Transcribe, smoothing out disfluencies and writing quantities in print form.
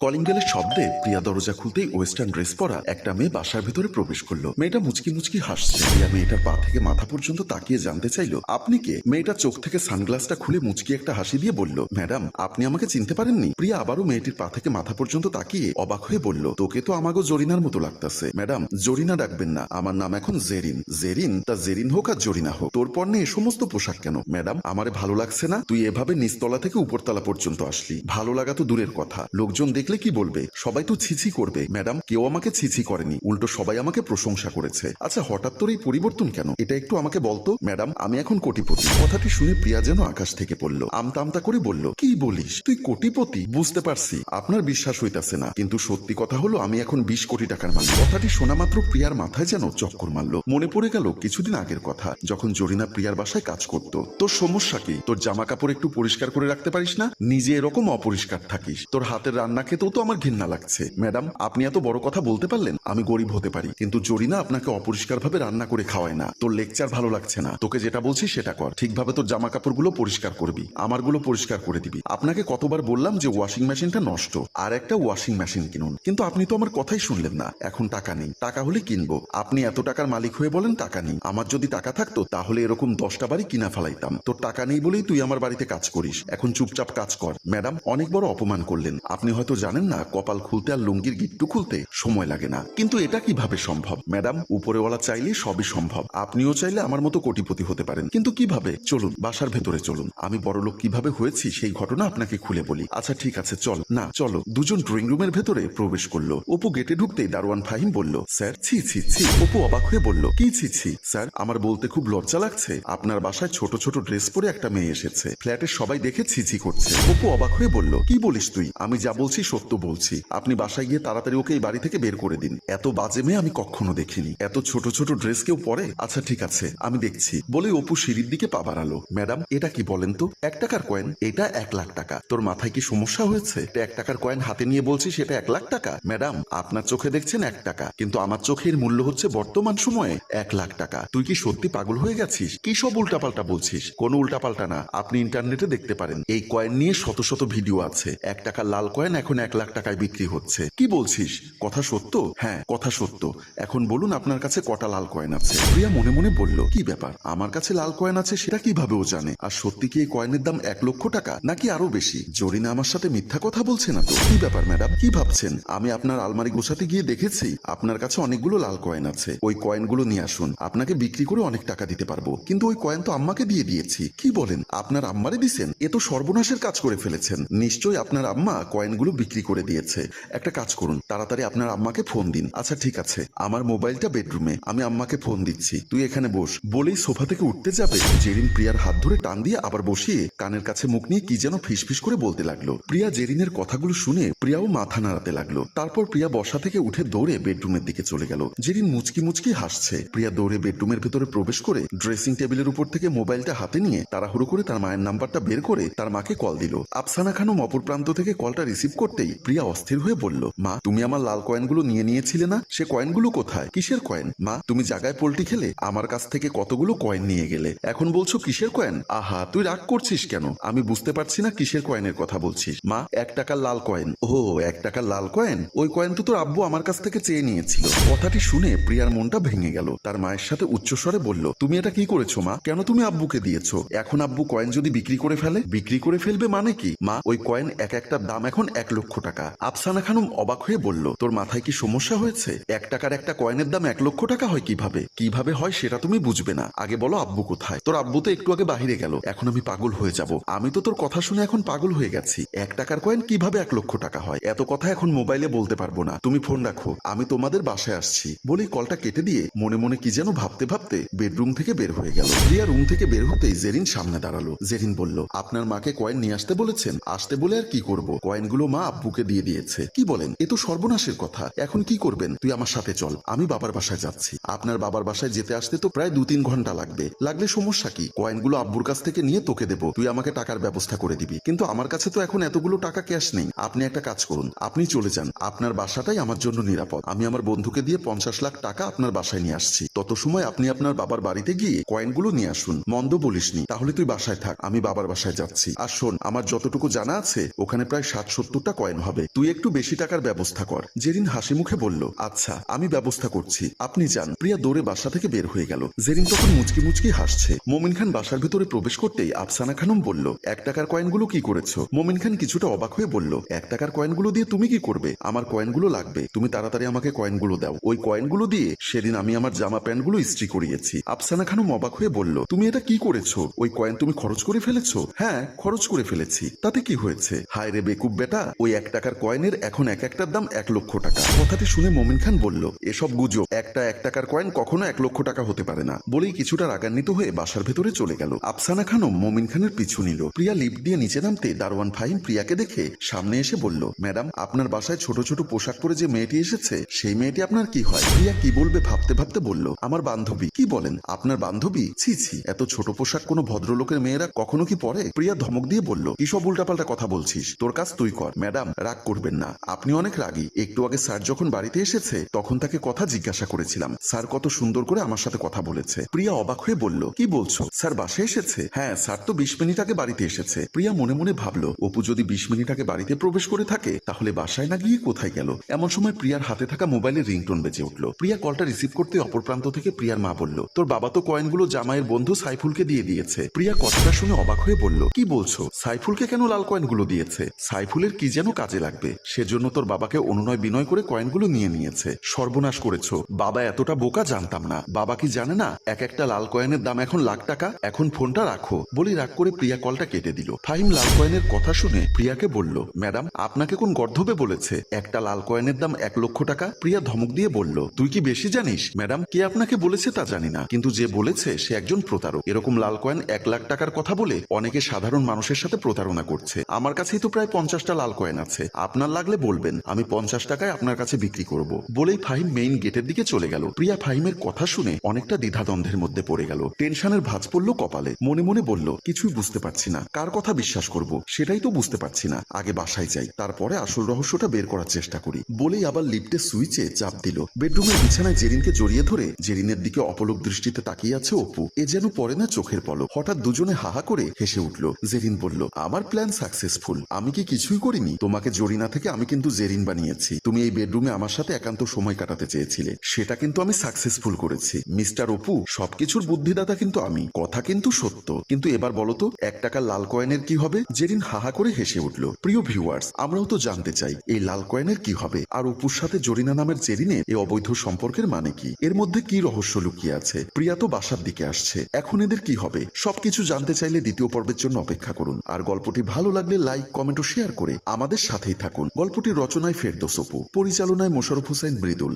Calling বেলের শব্দে প্রিয়া দরজা খুলতেই ওয়েস্টার্ন ড্রেস পরা একটা মেয়ে বাসার ভিতরে প্রবেশ করলো। মেয়েটা মুচকি মুচকি হাসছে। প্রিয়া মেয়েটার পা থেকে মাথা পর্যন্ত তাকিয়ে জানতে চাইলো, আপনি কে? মেয়েটা চোখ থেকে সানগ্লাসটা খুলে মুচকি একটা হাসি দিয়ে বলল, ম্যাডাম আপনি আমাকে চিনতে পারেননি? প্রিয়া আবারও মেয়েটির পা থেকে মাথা পর্যন্ত তাকিয়ে অবাক হয়ে বলল, তোকে তো আমাগো জরিনার মতো লাগতাছে। ম্যাডাম জরিনা ডাকবেন না, আমার নাম এখন জেরিন। জেরিন? তা জেরিন হোক আর জরিনা হোক, তোর পণ্যে এ সমস্ত পোশাক কেন? ম্যাডাম আমারে ভালো লাগছে না, তুই এভাবে নিচতলা থেকে উপরতলা পর্যন্ত আসলি। ভালো লাগা তো দূরের কথা, লোকজন দেখলে কি বলবে? সবাই তো ছিছি করবে। ম্যাডাম কেউ আমাকে ছিছি করেনি, উল্টো সবাই আমাকে প্রশংসা করেছে। আচ্ছা হঠাৎ তোর এই পরিবর্তন কেন, এটা একটু আমাকে বলতো। ম্যাডাম আমি এখন কোটিপতি। কথাটি শুনে প্রিয়া যেন আকাশ থেকে পড়ল। আমতা আমতা করে বলল, কি বলিস তুই কোটিপতি? বুঝতে পারছি আপনার বিশ্বাস হইতাছে না, কিন্তু সত্যি কথা হলো আমি এখন 20 কোটি টাকার মালিক। কথাটি শোনা মাত্র প্রিয়ার মাথায় যেন চক্কর মারল। মনে পড়ে গেল কিছুদিন আগের কথা, যখন জরিনা প্রিয়ার বাসায় কাজ করত। তোর সমস্যা কি? তোর জামা কাপড় একটু পরিষ্কার করে রাখতে পারিস না? নিজে এরকম অপরিষ্কার থাকিস, তোর হাতের রান্না খেতেও তো আমার ঘৃণা লাগছে। ম্যাডাম আপনি এত বড় কথা বলতে পারলেন। আমি গরিব হতে পারি, কিন্তু জরিনা আপনাকে অপরিষ্কার ভাবে রান্না করে খাওয়ায় না। তোর লেকচার ভালো লাগছে না, তোকে যেটা বলছি সেটা কর। ঠিকভাবে তোর জামা কাপড়গুলো পরিষ্কার করবি, আমারগুলো পরিষ্কার করে দিবি। আপনাকে কতবার বললাম যে ওয়াশিং মেশিনটা নষ্ট, আর একটা ওয়াশিং মেশিন কিনুন, কিন্তু আপনি তো আমার কথাই শুনলেন না। এখন টাকা নেই, টাকা হলে কিনবো। আপনি এত টাকার মালিক হয়ে বলেন টাকা নেই। আমার যদি টাকা থাকতো তাহলে এরকম 10টা বাড়ি কিনা ফেলাইতাম। তোর টাকা নেই বলেই তুই আমার বাড়িতে কাজ করিস। এখন চুপচাপ কাজ কর। ম্যাডাম অনেক বড় অপমান করলেন। আপনি হয়তো জানেন না কপাল খুলতে আর লুঙ্গির গিট্টু খুলতে সময় লাগে না, কিন্তু এটা কিভাবে সম্ভব? ম্যাডাম উপরেওয়ালা চাইলে সবই সম্ভব। আপনিও চাইলে আমার মতো কোটিপতি হতে পারেন, কিন্তু কিভাবে? চলুন বাসার ভেতরে চলুন, আমি বড়লোক কিভাবে হয়েছি সেই ঘটনা আপনাকে খুলে বলি। আচ্ছা ঠিক আছে চল না চলো। দুজন ড্রয়িং রুমের ভেতরে প্রবেশ করলো। অপু গেটে ঢুকতেই দারোয়ান ফাহিম বলল, স্যার। ছি ছি ছি। অপু অবাক হয়ে বলল, কি ছি ছি? স্যার আমার বলতে খুব লজ্জা লাগছে, আপনার বাসায় ছোট ছোট ড্রেস পরে একটা মেয়ে এসেছে। ফ্ল্যাটের সবাই দেখে ছি ছি করছে। অপু অবাক হয়ে বলল, কি বলিস তুই? আমি যা বলছি সত্য বলছি। আপনি বাসায় গিয়ে তাড়াতাড়ি ওকে এই বাড়ি থেকে বের করে দিন। এত বাজে মেয়ে আমি কখনো দেখিনি, এত ছোট ছোট ড্রেস কেউ পরে? আচ্ছা ঠিক আছে আমি দেখছি। বলে অপু সিঁড়ির দিকে পা বাড়ালো। ম্যাডাম এটা কি বলেন তো? 1 টাকার কয়েন। এটা 1 লাখ টাকা। তোর মাথায় কি সমস্যা হয়েছে? 1 টাকার কয়েন হাতে নিয়ে বলছি সেটা 1 লাখ টাকা? ম্যাডাম আপনার চোখে দেখছেন 1 টাকা, কিন্তু আমার চোখের মূল্য হচ্ছে বর্তমান সময়ে 1 লাখ টাকা। তুই কি সত্যি পাগল হয়ে গেছিস? কি সব উল্টাপাল্টা বলছিস? কোনো উল্টাপাল্টা না, আপনি ইন্টারনেটে দেখতে পারেন। এই কয়েন নিয়ে শত শত ভিডিও আছে। 1 টাকার লাল কয়েন এখন 1 লাখ টাকায় বিক্রি হচ্ছে। কি বলছিস? কথা সত্য? হ্যাঁ কথা সত্য। এখন বলুন আপনার কাছে কটা লাল কয়েন আছে? প্রিয়া মনে মনে বলল, কি ব্যাপার, আমার কাছে লাল কয়েন আছে সেটা কিভাবে ও জানে? আর সত্যি কি এই কয়েনের দাম 1 লক্ষ টাকা নাকি আরো বেশি? জরিনা আমার সাথে মিথ্যা কথা বলছে না তো? কি ব্যাপার ম্যাডাম, কি ভাবছেন? আমি আপনার আলমারি গোছাতে গিয়ে দেখেছি আপনার কাছে অনেকগুলো লাল কয়েন আছে। ওই কয়েনগুলো নিয়ে আসুন, আপনাকে বিক্রি করে অনেক টাকা দিতে পারবো। কিন্তু ওই কয়েন তো আম্মাকে দিয়ে দিয়েছি। কি বলেন? আপনার আম্মারে দিছেন? এ তো সর্বনাশের কাজ করে ফেলেছেন। নিশ্চয়ই আপনার আম্মা কয়েনগুলো বিক্রি করে দিয়েছে। একটা কাজ করুন, তাড়াতাড়ি আপনার আম্মাকে ফোন দিন। আচ্ছা ঠিক আছে, আমার মোবাইলটা বেডরুমে, আমি আম্মাকে ফোন দিচ্ছি, তুই এখানে বস। বলেই সোফা থেকে উঠতে যাবে, জেরিন প্রিয়ার হাত ধরে টান দিয়ে আবার বসিয়ে কানের কাছে মুখ নিয়ে কি যেন ফিসফিস করে বলতে লাগলো। প্রিয়া জেরিনের কথাগুলো শুনে প্রিয়াও মাথা নাড়াতে লাগলো। তারপর প্রিয়া বসা থেকে উঠে দৌড়ে বেডরুমের দিকে চলে গেল। জেরিন মুচকি মুচকি হাসছে। প্রিয়া দৌড়ে বেডরুমের ভেতরে প্রবেশ করে ড্রেসিং টেবিলের উপর থেকে মোবাইলটা হাতে নিয়ে তাড়াহুড়ো করে তার মায়ের নাম্বারটা বের করে তার মাকে কল দিল। আফসানা খানম অপর প্রান্ত থেকে কলটা রিসিভ করতেই প্রিয়া অস্থির হয়ে বলল, মা তুমি আমার লাল কয়েনগুলো নিয়েছিলে না? সে কয়েনগুলো কোথায়? কিসের কয়েন? মা তুমি জায়গায় পোল্টি খেলে আমার কাছ থেকে কতগুলো কয়েন নিয়ে গেলে, এখন বলছো কিসের কয়েন? আহা তুই রাগ করছিস কেন? আমি বুঝতে পারছি না কিসের কয়েনের কথা বলছিস। মা 1 টাকার লাল কয়েন। ও 1 টাকার লাল কয়েন? ওই কয়েন তো তোর আব্বু আমার কাছ থেকে চেয়ে নিয়েছিল। কথাটি শুনে প্রিয়ার মনটা ভেঙে গেল। তার মায়ের সাথে উচ্চস্বরে বলল, তুমি এটা কি করেছো মা? কেন তুমি আব্বুকে দিয়েছো? এখন আব্বু কয়েন যদি বিক্রি করে ফেলে? বিক্রি করে ফেলবে মানে কি মা? ওই কয়েন এক একটার দাম এখন 1 লক্ষ টাকা। আফসানা খানম অবাক হয়ে বলল, তোর মাথায় কি সমস্যা হয়েছে? 1 টাকার একটা কয়েনের দাম 1 লক্ষ টাকা হয় কিভাবে? কিভাবে হয় সেটা তুমি বুঝবে না, আগে বলো আব্বু কোথায়? তোর আব্বু তো একটু আগে বাহিরে গেল। এখন আমি পাগল হয়ে যাব। আমি তো তোর কথা শুনে এখন পাগল হয়ে গেছি। 1 টাকার কয়েন কিভাবে 1 লক্ষ টাকা হয়? এত কথা এখন মোবাইলে বলতে পারবো না, তুমি ফোন রাখো, আমি তোমাদের বাসায় আসছি। বলেই কলটা কেটে দিয়ে মনে মনে কি যেন ভাবতে ভাবতে বেডরুম থেকে বের হয়ে গেল। প্রিয়া রুম থেকে বের হতেই জেরিন সামনে দাঁড়ালো। জেরিন বলল, আপনার মাকে কয়েন নিয়ে আসতে বলেছেন? আসতে বলে আর কি করব, কয়েনগুলো মা আব্বুকে দিয়ে দিয়েছে। কি বলেন? এ তো সর্বনাশের কথা। কথা। এখন কি করবেন? তুই আমার সাথে চল, আমি বাবার বাসায় যাচ্ছি। আপনার বাবার বাসায় যেতে আসতে তো প্রায় 2-3 ঘন্টা লাগলে সমস্যা কি? কয়েনগুলো আব্বুর কাছ থেকে নিয়ে তোকে দেবো, তুই আমাকে টাকার ব্যবস্থা করে দিবি। কিন্তু আমার কাছে তো এখন এতগুলো টাকা ক্যাশ নেই। আপনি একটা কাজ করুন, আপনি চলে যান, আপনার বাসাটাই আমার জন্য নিরাপদ। আমি আমার বন্ধুকে দিয়ে 50 লাখ টাকা আপনার বাসায় নিয়ে আসছি। তত সময় আপনি আপনার বাবার বাড়িতে গিয়ে কয়েনগুলো নিয়ে আসুন। মন্দ বলিসনি। তাহলে তুই বাসায় থাক, আমি বাবার বাসায় যাচ্ছি। আর শোন, আমার যতটুকু জানা আছে ওখানে প্রায় 60-70টা কয়েন হবে। তুই একটু বেশি টাকার ব্যবস্থা কর। জেরিন হাসি মুখে বলল, আচ্ছা আমি ব্যবস্থা করছি, আপনি যান। প্রিয়া দৌড়ে বাসা থেকে বের হয়ে গেল। জেরিন তখন মুচকি মুচকি হাসছে। মোমিন খান বাসার ভেতরে প্রবেশ করতেই আফসানা খানম বলল, 1 টাকার কয়েনগুলো কি করেছো? মোমিন খান কিছুটা অবাক হয়ে বলল, 1 টাকার কয়েনগুলো দিয়ে তুমি কি করবে? আমার কয়েনগুলো লাগবে, তুমি তাড়াতাড়ি আমাকে কয়েনগুলো দাও। ওই কয়েনগুলো দিয়ে সেদিন আমি আমার জামা প্যান্টগুলো ইস্ত্রি করিয়েছি। আফসানা খানম অবাক হয়ে বলল, তুমি এটা কি করেছো? ওই কয়েন তুমি খরচ করে ফেলেছো? হ্যাঁ, খরচ করে ফেলেছি। তাতে কি হয়েছে? হায় রে বেকুব বেটা, ওই 1 টাকার কয়েনের এখন এক একটার দাম 1 লক্ষ টাকা। কথাটি শুনে মোমিন খান বলল, এসব গুজব, একটা 1 টাকার কয়েন কখনো 1 লক্ষ টাকা হতে পারে না। বলেই কিছুটা রাগান্বিত হয়ে বাসার ভেতরে চলে গেল। আফসানা খানম মোমিন খানের পিছু নিল। প্রিয়া লিফট দিয়ে নিচে নামতে দারোয়ান ফাহিম প্রিয়াকে দেখে সামনে এসে বলল, ম্যাডাম, আপনার বাসায় ছোট ছোট পোশাক পরে যে মেয়েটি এসেছে সেই মেয়েটি আপনার কি হয়? প্রিয়া কি বলবে ভাবতে ভাবতে বলল, আমার বান্ধবী। কি বলেন, আপনার বান্ধবী? ছি ছি, এত ছোট পোশাক কোনো ভদ্রলোকের মেয়েরা কখনো কি পরে? প্রিয়া ধমক দিয়ে বলল, কি সব উল্টাপাল্টা কথা বলছিস? তোর কাজ তুই কর। ম্যাডাম, রাগ করবেন না, আপনি অনেক রাগী। একটু আগে স্যার যখন বাড়িতে এসেছে তখন তাকে কথা জিজ্ঞাসা করেছিলাম, স্যার কত সুন্দর করে আমার সাথে কথা বলেছে। প্রিয়া অবাক হয়ে বলল, কি বলছো? স্যার বাসায় এসেছে? হ্যাঁ, স্যার তো 20 মিনিট আগে বাড়িতে এসেছে। প্রিয়া মনে মনে ভাবলো, অপু যদি 20 মিনিট আগে বাড়িতে প্রবেশ করে থাকে তাহলে বাসায় না গিয়ে কোথায় গেল? এমন সময় প্রিয়ার হাতে থাকা মোবাইলের রিংটোন বেজে উঠল। প্রিয়া কলটা রিসিভ করতে অপর প্রান্ত থেকে প্রিয়ার মা বলল, তোর বাবা তো কয়েনগুলো জামাইয়ের বন্ধু সাইফুলকে দিয়ে দিয়েছে। প্রিয়া কথাটা শুনে অবাক হয়ে বলল, কি বলছো? সাইফুলকে কেন লাল কয়েনগুলো দিয়েছে? সাইফুলের কি যেন কাজে লাগবে, সেজন্য তোর বাবাকে অনুনয় বিনয় করে কয়েনগুলো নিয়ে নিয়েছে। সর্বনাশ করেছো, বাবা এতটা বোকা জানতাম না। বাবা কি জানে না এক একটা লাল কয়েনের দাম এখন লাখ টাকা? এখন ফোনটা রাখো। বলি রাগ করে প্রিয়া কলটা কেটে দিল। ফাহিম লাল কয়েনের কথা শুনে প্রিয়াকে বলল, ম্যাডাম, আপনাকে কোন গর্ধবে বলেছে একটা লাল কয়েনের দাম 1 লক্ষ টাকা? প্রিয়া ধমক দিয়ে বলল, তুই কি বেশি জানিস? ম্যাডাম, কে আপনাকে বলেছে তা জানি না, কিন্তু যে বলেছে সে একজন প্রতারক। এরকম লাল কয়েন 1 লাখ টাকার কথা বলে অনেকে সাধারণ মানুষের সাথে প্রতারণা করছে। আমার কাছেই তো প্রায় 50টা লাল কয়েন আছে, আপনার লাগলে বলবেন, আমি 50 টাকায় আপনার কাছে বিক্রি করব। বলেই ফাহিম মেইন গেটের দিকে চলে গেল। প্রিয়া ফাহিমের কথা শুনে অনেকটা দ্বিধাদ্বন্দ্বের মধ্যে পড়ে গেল। টেনশনের ভাঁজ পড়ল কপালে। মনে মনে বলল, কিছুই বুঝতে পারছি না, কার কথা বিশ্বাস করব সেটাই তো বুঝতে পারছি না। আগে বাসায় যাই, তারপরে আসল রহস্যটা বের করার চেষ্টা করি। বলেই আবার লিফটের সুইচে চাপ দিল। বেডরুমের বিছানায় জেরিনকে জড়িয়ে ধরে জেরিনের দিকে অপলক দৃষ্টিতে তাকিয়ে আছে অপু। এ যেন পড়ে না চোখের পলক। হঠাৎ দুজনে হাহা করে হেসে উঠল। জেরিন বলল, আমার প্ল্যান সাকসেসফুল। আমি কি কিছুই করিনি? তোমাকে জরিনা থেকে আমি কিন্তু জেরিন বানিয়েছি। তুমি এই বেডরুমে আমার সাথে একান্ত সময় কাটাতে চেয়েছিলে, সেটা কিন্তু আমি সাকসেসফুল করেছি। মিস্টার অপু, সবকিছুর বুদ্ধিদাতা কিন্তু আমি, কথা কিন্তু সত্য। কিন্তু এবার বলো তো, 1 টাকার লাল কয়েনের কি হবে? জেরিন হাহা করে হেসে উঠল। প্রিয় ভিউয়ার্স, আমরাও তো জানতে চাই এই লাল কয়েনের কি হবে, আর অপুর সাথে জরিনা নামের জেরিনের এই অবৈধ সম্পর্কের মানে কি, এর মধ্যে কি রহস্য লুকিয়ে আছে? প্রিয়া তো বাসার দিকে আসছে, এখন এদের কি হবে? সবকিছু জানতে চাইলে দ্বিতীয় পর্বের জন্য অপেক্ষা করুন। আর গল্পটি ভালো লাগলে লাইক, কমেন্ট ও শেয়ার করে আমাদের সাথেই থাকুন। গল্পটির রচনায় ফেরদৌস অপু, পরিচালনায় মোশাররফ হোসেন মৃদুল।